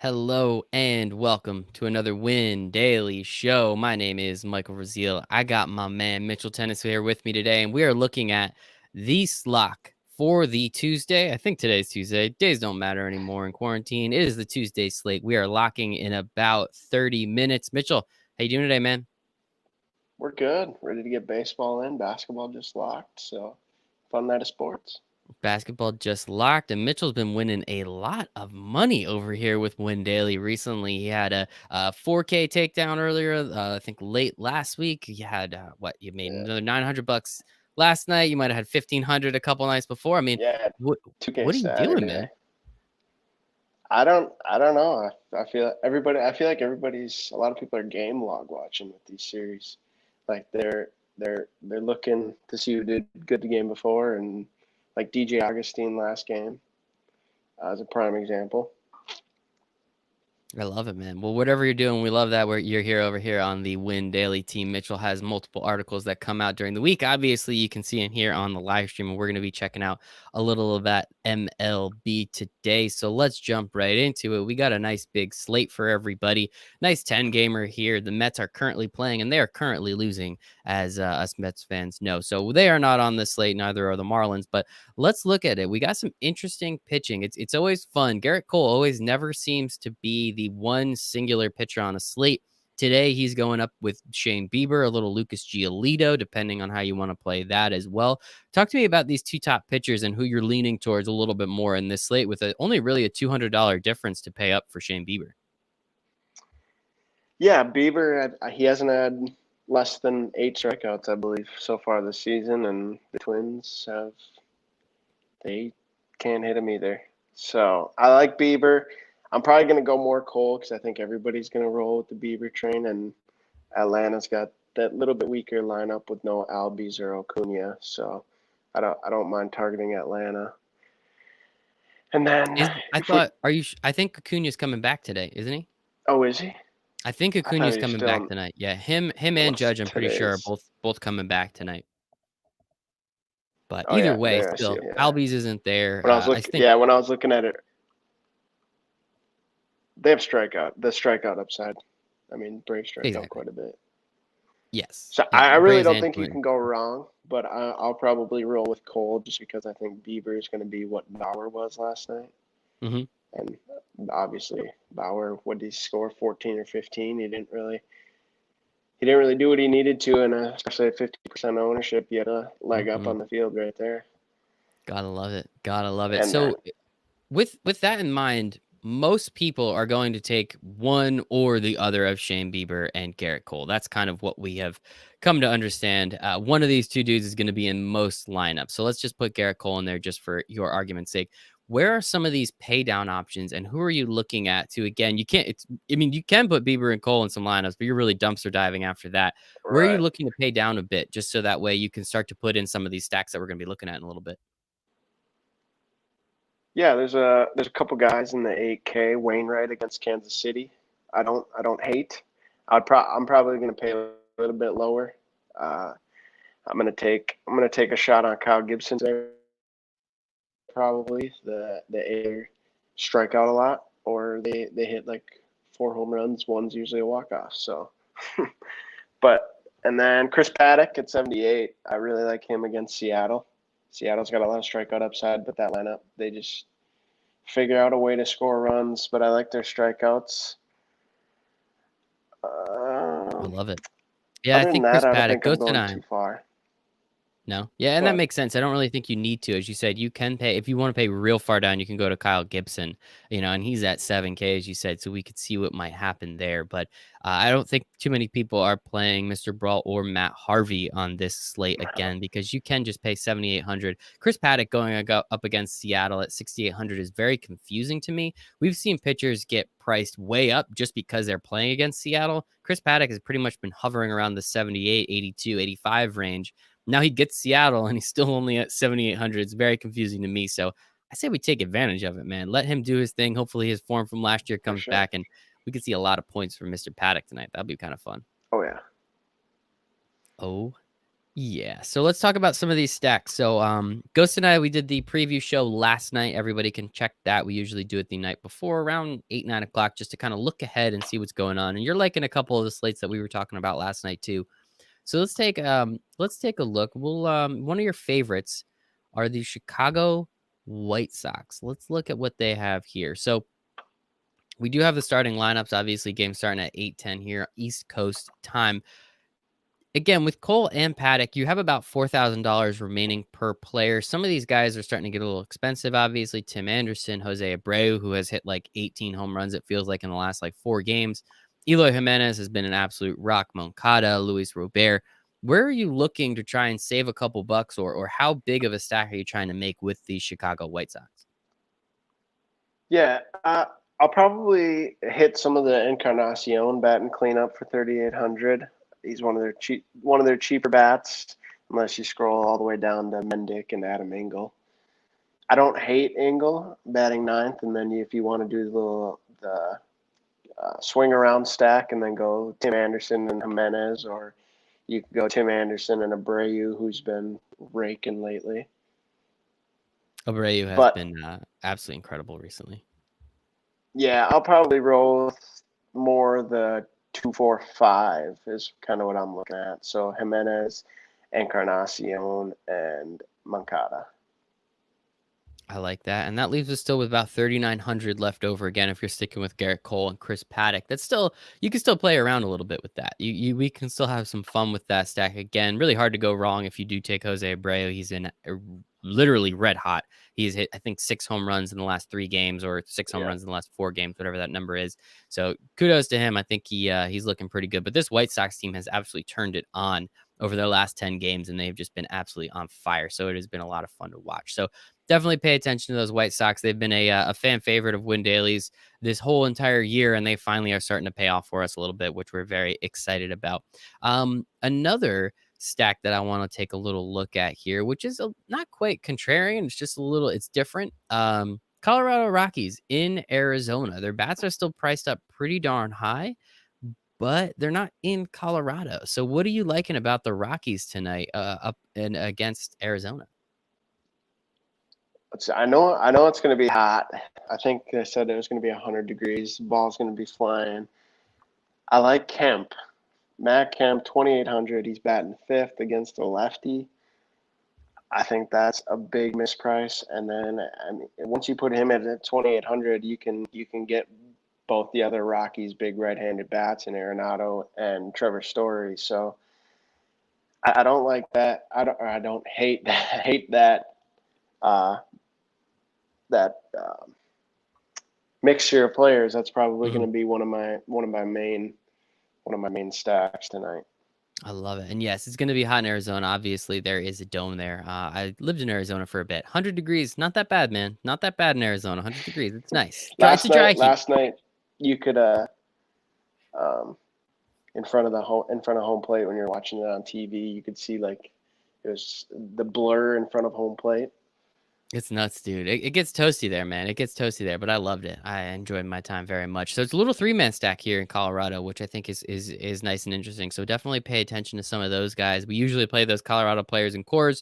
Hello and welcome to another Win Daily Show. My name is Michael Raziel. I got my man Mitchell Tennis here with me today, and we are looking at the Slock for the Tuesday. I think today's Tuesday. Days don't matter anymore in quarantine. It is the Tuesday slate. We are locking in about 30 minutes. Mitchell, how you doing today, man? We're good. Ready to get baseball in. Basketball just locked. So, fun night of sports. Basketball just locked, and Mitchell's been winning a lot of money over here with Win Daily recently. He had a 4K takedown earlier, I think late last week. You had you made Yeah. another $900 last night. You might have had 1,500 a couple nights before. I mean, Yeah. what 2K what are you doing, Saturday. man? I don't know. I feel everybody. I feel like everybody's. A lot of people are game log watching with these series. Like they're looking to see who did good the game before, and like DJ Augustine last game as a prime example. I love it, man. Well, whatever you're doing, we love that you're here over here on the Win Daily team. Mitchell has multiple articles that come out during the week. Obviously, you can see him here on the live stream, and we're going to be checking out a little of that MLB today. So let's jump right into it. We got a nice big slate for everybody. Nice 10 gamer here. The Mets are currently playing, and they are currently losing, as us Mets fans know. So they are not on the slate, neither are the Marlins, but let's look at it. We got some interesting pitching. It's always fun. Garrett Cole always never seems to be the one singular pitcher on a slate. Today, he's going up with Shane Bieber, a little Lucas Giolito, depending on how you want to play that as well. Talk to me about these two top pitchers and who you're leaning towards a little bit more in this slate with only really a $200 difference to pay up for Shane Bieber. Yeah, Bieber. He hasn't had less than 8 strikeouts, I believe, so far this season, and the Twins have. They can't hit him either. So I like Bieber. I'm probably going to go more Cole because I think everybody's going to roll with the Bieber train, and Atlanta's got that little bit weaker lineup with no Albies or Acuna. So I don't mind targeting Atlanta. And then I if we thought, I think Acuna's coming back today, isn't he? oh, is he? I think I thought Acuna's he was coming still back in. tonight. Yeah, him and What's Judge, I'm pretty sure, are today's? both coming back tonight. But Oh either yeah, way, there I see still, it. Yeah. Albies isn't there. When I was I looking, think yeah, when I was looking at it, they have the strikeout upside. I mean, Braves strike out exactly. quite a bit. Yes. So Yeah. I really Braves don't and think you Twins. can go wrong, but I'll probably roll with Cole just because I think Bieber is going to be what Bauer was last night. Hmm. And obviously, Bauer, what did he score? 14 or 15? He didn't really do what he needed to, and especially at 50% ownership, he had a leg up Hmm. on the field right there. Gotta love it. Gotta love it. And then, So with that in mind, most people are going to take one or the other of Shane Bieber and Garrett Cole. That's kind of what we have come to understand. One of these two dudes is going to be in most lineups. So let's just put Garrett Cole in there just for your argument's sake. Where are some of these pay down options, and who are you looking at to, again, you can't, I mean, you can put Bieber and Cole in some lineups, but you're really dumpster diving after that. Where are you right. looking to pay down a bit just so that way you can start to put in some of these stacks that we're going to be looking at in a little bit? Yeah, there's a couple guys in the 8K. Wainwright against Kansas City. I don't hate. I'm probably going to pay a little bit lower. Uh, I'm gonna take a shot on Kyle Gibson there. Probably the air strike out a lot, or they hit like 4 home runs. One's usually a walk off. So, but and then Chris Paddock at 78. I really like him against Seattle. Seattle's got a lot of strikeout upside, but that lineup they just figure out a way to score runs. But I like their strikeouts. I Um, love it. Yeah, I Other than think that, Chris I don't Paddock think goes I'm to going 9. too far. No. Yeah, and that But makes sense. I don't really think you need to. As you said, you can pay if you want to pay real far down, you can go to Kyle Gibson, and he's at 7K, as you said, so we could see what might happen there. But I don't think too many people are playing Mr. Brawl or Matt Harvey on this slate again because you can just pay 7,800. Chris Paddock going up against Seattle at 6,800 is very confusing to me. We've seen pitchers get priced way up just because they're playing against Seattle. Chris Paddock has pretty much been hovering around the 78, 82, 85 range. Now he gets Seattle and he's still only at 7,800. It's very confusing to me. So I say we take advantage of it, man. Let him do his thing. Hopefully his form from last year for comes sure. back and we could see a lot of points from Mr. Paddock tonight. That'd be kind of fun. Oh yeah. Oh Yeah, so let's talk about some of these stacks. So, Ghost and I, we did the preview show last night. Everybody can check that. We usually do it the night before, around 8, 9 o'clock, just to kind of look ahead and see what's going on. And you're liking a couple of the slates that we were talking about last night too. So let's take a look. We'll one of your favorites are the Chicago White Sox. Let's look at what they have here. So we do have the starting lineups. Obviously, game starting at 8:10 here, East Coast time. Again, with Cole and Paddock, you have about $4,000 remaining per player. Some of these guys are starting to get a little expensive. Obviously, Tim Anderson, Jose Abreu, who has hit like 18 home runs, it feels like, in the last like 4 games. Eloy Jimenez has been an absolute rock. Moncada, Luis Robert. Where are you looking to try and save a couple bucks, or how big of a stack are you trying to make with the Chicago White Sox? Yeah, I'll probably hit some of the Encarnacion batting cleanup for 3,800. He's one of their cheaper bats, unless you scroll all the way down to Mendick and Adam Engel. I don't hate Engel batting ninth, and then if you want to do the swing around stack and then go Tim Anderson and Jimenez, or you could go Tim Anderson and Abreu, who's been raking lately. Abreu has But been absolutely incredible recently. yeah, I'll probably roll with more the 2-4-5 is kind of what I'm looking at. So Jimenez, Encarnacion, and Moncada. I like that. And that leaves us still with about 3,900 left over again if you're sticking with Garrett Cole and Chris Paddock. That's still, you can still play around a little bit with that. We can still have some fun with that stack. Again, really hard to go wrong if you do take Jose Abreu. He's in literally red hot. He's hit, I think, 6 home runs in the last 3 games, or 6 home Yeah. runs in the last 4 games, whatever that number is. So kudos to him. I think he's looking pretty good. But this White Sox team has absolutely turned it on over their last 10 games, and they've just been absolutely on fire. So it has been a lot of fun to watch. So definitely pay attention to those White Sox. They've been a fan favorite of Win Dailies this whole entire year, and they finally are starting to pay off for us a little bit, which we're very excited about. Another stack that I want to take a little look at here, which is not quite contrarian. It's just a little, it's different. Colorado Rockies in Arizona. Their bats are still priced up pretty darn high, but they're not in Colorado. So what are you liking about the Rockies tonight up and against Arizona? I know it's going to be hot. I think they said it was going to be 100 degrees. The ball's going to be flying. I like Kemp. Matt Kemp, 2,800. He's batting 5th against a lefty. I think that's a big misprice. And then, I mean, once you put him at 2,800, you can get both the other Rockies' big right-handed bats in Arenado and Trevor Story. So I don't like that. I don't hate that. Hate that. That mixture of players. That's probably going to be one of my main stacks tonight. I love it. And yes, it's going to be hot in Arizona. Obviously, there is a dome there. I lived in Arizona for a bit. 100 degrees, not that bad, man. Not that bad in Arizona. 100 degrees. It's nice. It's a dry heat. Last night, you could in front of home plate when you're watching it on TV, you could see like it was the blur in front of home plate. It's nuts, dude. It gets toasty there, man. It gets toasty there, but I loved it. I enjoyed my time very much. So it's a little 3-man stack here in Colorado, which I think is nice and interesting. So definitely pay attention to some of those guys. We usually play those Colorado players in cores,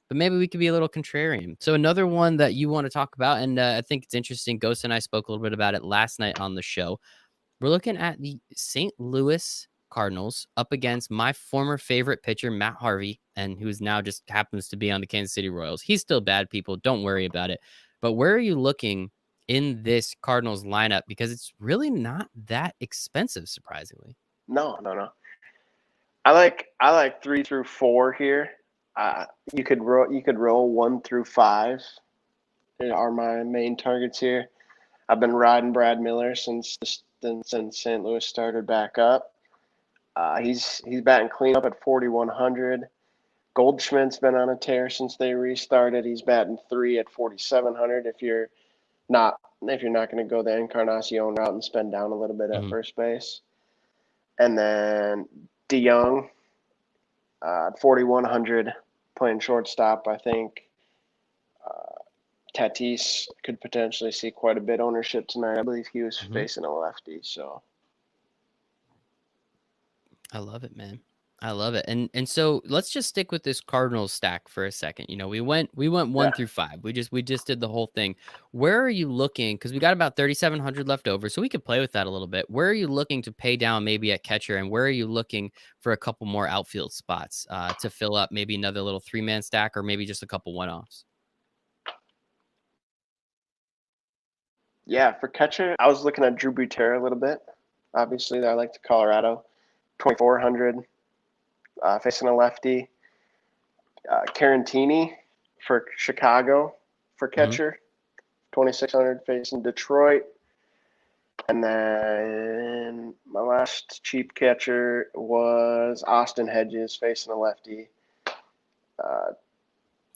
but maybe we could be a little contrarian. So another one that you want to talk about, and I think it's interesting. Ghost and I spoke a little bit about it last night on the show. We're looking at the St. Louis Cardinals up against my former favorite pitcher, Matt Harvey, and who's now just happens to be on the Kansas City Royals. He's still bad, people. Don't worry about it. But where are you looking in this Cardinals lineup? Because it's really not that expensive, surprisingly. No. I like 3 through 4 here. You could roll 1 through 5. Are my main targets here. I've been riding Brad Miller since St. Louis started back up. He's batting cleanup at 4,100. Goldschmidt's been on a tear since they restarted. He's batting 3 at 4,700. If you're not going to go the Encarnacion route and spend down a little bit at first base, and then DeYoung at 4,100 playing shortstop. I think Tatis could potentially see quite a bit ownership tonight. I believe he was facing a lefty, so I love it, man. I love it. And so let's just stick with this Cardinals stack for a second. You know, we went Yeah. 1 through 5. We just did the whole thing. Where are you looking? Because we got about 3,700 left over, so we could play with that a little bit. Where are you looking to pay down maybe at catcher, and where are you looking for a couple more outfield spots to fill up maybe another little 3-man stack, or maybe just a couple one-offs? Yeah, for catcher, I was looking at Drew Butera a little bit. Obviously, I like the Colorado, 2,400 facing a lefty. Carantini for Chicago for Hmm. catcher, 2,600 facing Detroit. And then my last cheap catcher was Austin Hedges facing a lefty,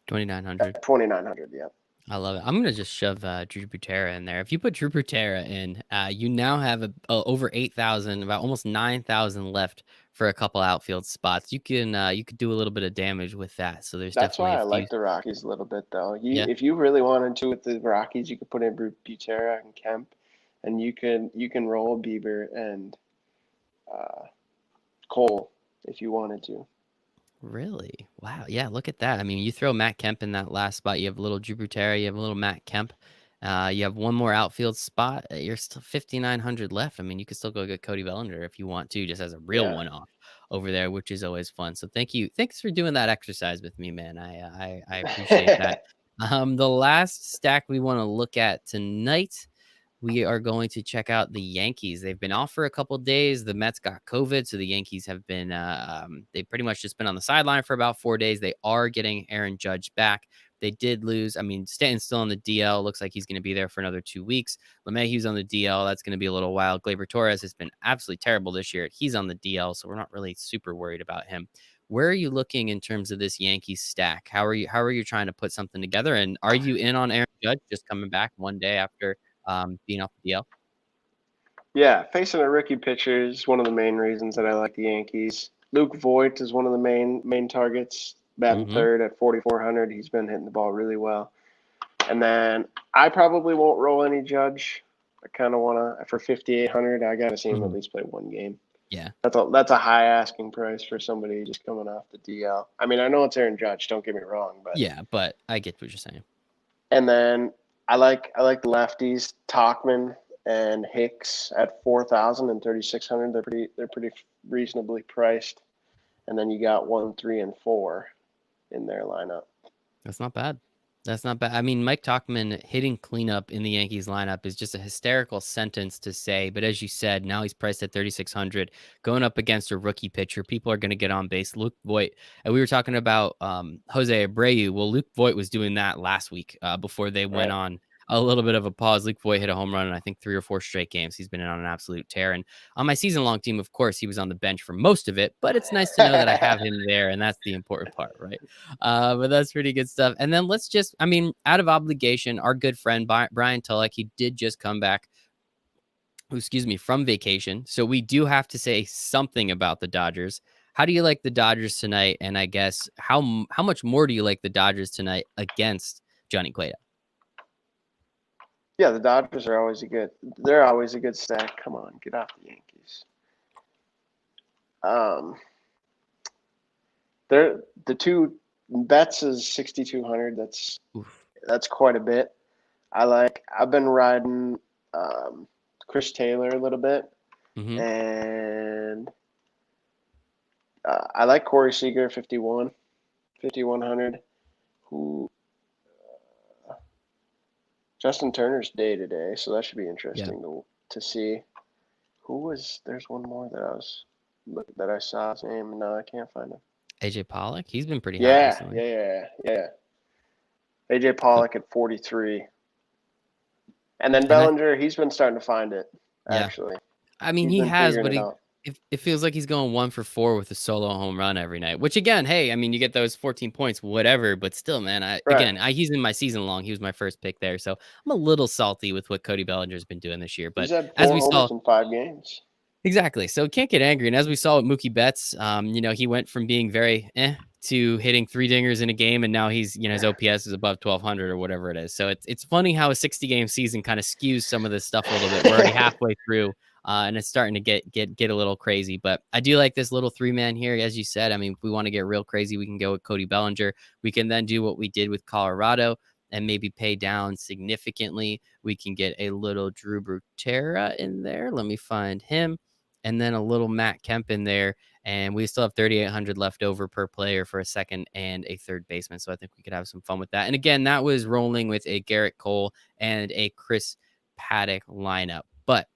2,900. 2,900. Yeah. I love it. I'm gonna just shove Drew Butera in there. If you put Drew Butera in, you now have over 8,000, about almost 9,000 left for a couple outfield spots. You could do a little bit of damage with that. So there's That's definitely why a I few. like the Rockies a little bit, though. Yeah, If you really wanted to with the Rockies, you could put in Butera and Kemp, and you can roll Bieber and uh, Cole if you wanted to. really. Wow. Yeah, look at that. I mean, you throw Matt Kemp in that last spot. You have a little Drew Butera. You have a little Matt Kemp. You have one more outfield spot. You're still 5,900 left. I mean, you could still go get Cody Bellinger if you want to, just as a real Yeah. one off over there, which is always fun. So thank you. Thanks for doing that exercise with me, man. I appreciate that. The last stack we want to look at tonight, we are going to check out the Yankees. They've been off for a couple days. The Mets got COVID, so the Yankees have been they pretty much just been on the sideline for about 4 days. They are getting Aaron Judge back. They did lose. I mean, Stanton's still on the DL. Looks like he's going to be there for another 2 weeks. LeMahieu's on the DL. That's going to be a little while. Gleyber Torres has been absolutely terrible this year. He's on the DL, so we're not really super worried about him. Where are you looking in terms of this Yankees stack? How are you trying to put something together? And are you in on Aaron Judge just coming back one day after being off the DL? Yeah, facing a rookie pitcher is one of the main reasons that I like the Yankees. Luke Voigt is one of the main targets, batting Mhm. third at 4,400. He's been hitting the ball really well. And then I probably won't roll any Judge. I kind of want to for 5,800. I got to see him at Mhm. least play one game. Yeah. That's a high asking price for somebody just coming off the DL. I mean, I know it's Aaron Judge. Don't get me wrong, but Yeah, but I get what you're saying. and then I like the lefties, Talkman and Hicks at 4,000 and 3,600. They're pretty reasonably priced. And then you got 1, 3, and 4 in their lineup. That's not bad. That's not bad. I mean, Mike Tauchman hitting cleanup in the Yankees lineup is just a hysterical sentence to say. But as you said, now he's priced at 3,600, going up against a rookie pitcher. People are going to get on base. Luke Voigt, and we were talking about Jose Abreu. Well, Luke Voigt was doing that last week before they went Right. on a little bit of a pause. Luke Voigt hit a home run in I think 3 or 4 straight games. He's been on an absolute tear. And on my season-long team, of course, he was on the bench for most of it. But it's nice to know that I have him there, and that's the important part, right? But that's pretty good stuff. And then let's just, I mean, out of obligation, our good friend Brian Tullock, he did just come back, excuse me, from vacation. So we do have to say something about the Dodgers. How do you like the Dodgers tonight? And I guess how much more do you like the Dodgers tonight against Johnny Cueto? Yeah, the Dodgers are always a good. They're always a good stack. Come on, get off the Yankees. Um, they're the two Betts is 6,200. Oof. That's quite a bit. I've been riding um, Chris Taylor a little bit, Mm-hmm. and I like Corey Seager 5,100. Who Justin Turner's day today, so that should be Yeah. interesting to see. Who was? There's one more that I saw his name. No, I can't find him. AJ Pollock, he's been pretty hot Yeah, recently. yeah, yeah, yeah. AJ So, Pollock at 43, and then and I, Bellinger. He's been starting to find it. yeah, Actually, I mean, he's he been has, figuring but it out. it feels like he's going 1 for 4 with a solo home run every night. Which again, hey, I mean, you get those 14 points, whatever. But still, man, Right. he's in my season long. He was my first pick there, so I'm a little salty with what Cody Bellinger's been doing this year. He's But had as four we saw, homers in 5 games. exactly, so can't get angry. And as we saw with Mookie Betts, he went from being very to hitting 3 dingers in a game, and now he's his OPS is above 1,200 or whatever it is. So it's funny how a 60 game season kind of skews some of this stuff a little bit. We're already halfway through. and it's starting to get a little crazy. But I do like this little 3-man here, as you said. I mean, if we want to get real crazy, we can go with Cody Bellinger. We can then do what we did with Colorado and maybe pay down significantly. We can get a little Drew Butera in there. Let me find him. And then a little Matt Kemp in there. And we still have 3,800 left over per player for a second and a third baseman. So I think we could have some fun with that. And again, that was rolling with a Garrett Cole and a Chris Paddock lineup. But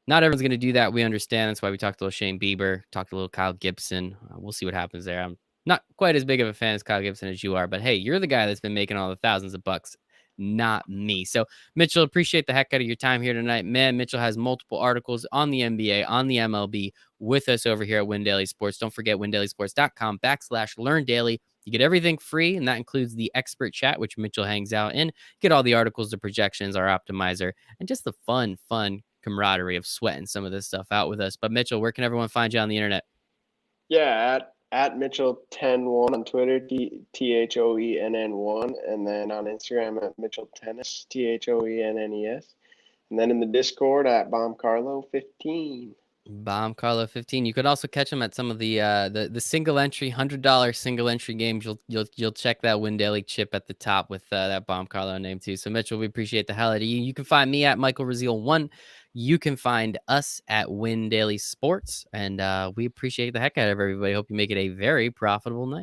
not everyone's going to do that. We understand. That's why we talked a little Shane Bieber, talked a little Kyle Gibson. We'll see what happens there. I'm not quite as big of a fan as Kyle Gibson as you are, but hey, you're the guy that's been making all the thousands of bucks, not me. So, Mitchell, appreciate the heck out of your time here tonight. Man, Mitchell has multiple articles on the NBA, on the MLB with us over here at Win Daily Sports. Don't forget windailysports.com/learn daily. You get everything free, and that includes the expert chat, which Mitchell hangs out in. Get all the articles, the projections, our optimizer, and just the fun camaraderie of sweating some of this stuff out with us. But Mitchell, where can everyone find you on the internet? Yeah, at Mitchell101 on Twitter, THOENN1, and then on Instagram at Mitchell Tennis, THOENNES, and then in the Discord at BombCarlo15. Bomb Carlo 15. You could also catch him at some of the single entry $100 single entry games. You'll check that Win Daily chip at the top with that Bomb Carlo name too. So Mitchell, we appreciate the hell out of you. You can find me at Michael Raziel 1. You can find us at Win Daily Sports, and we appreciate the heck out of everybody. Hope you make it a very profitable night.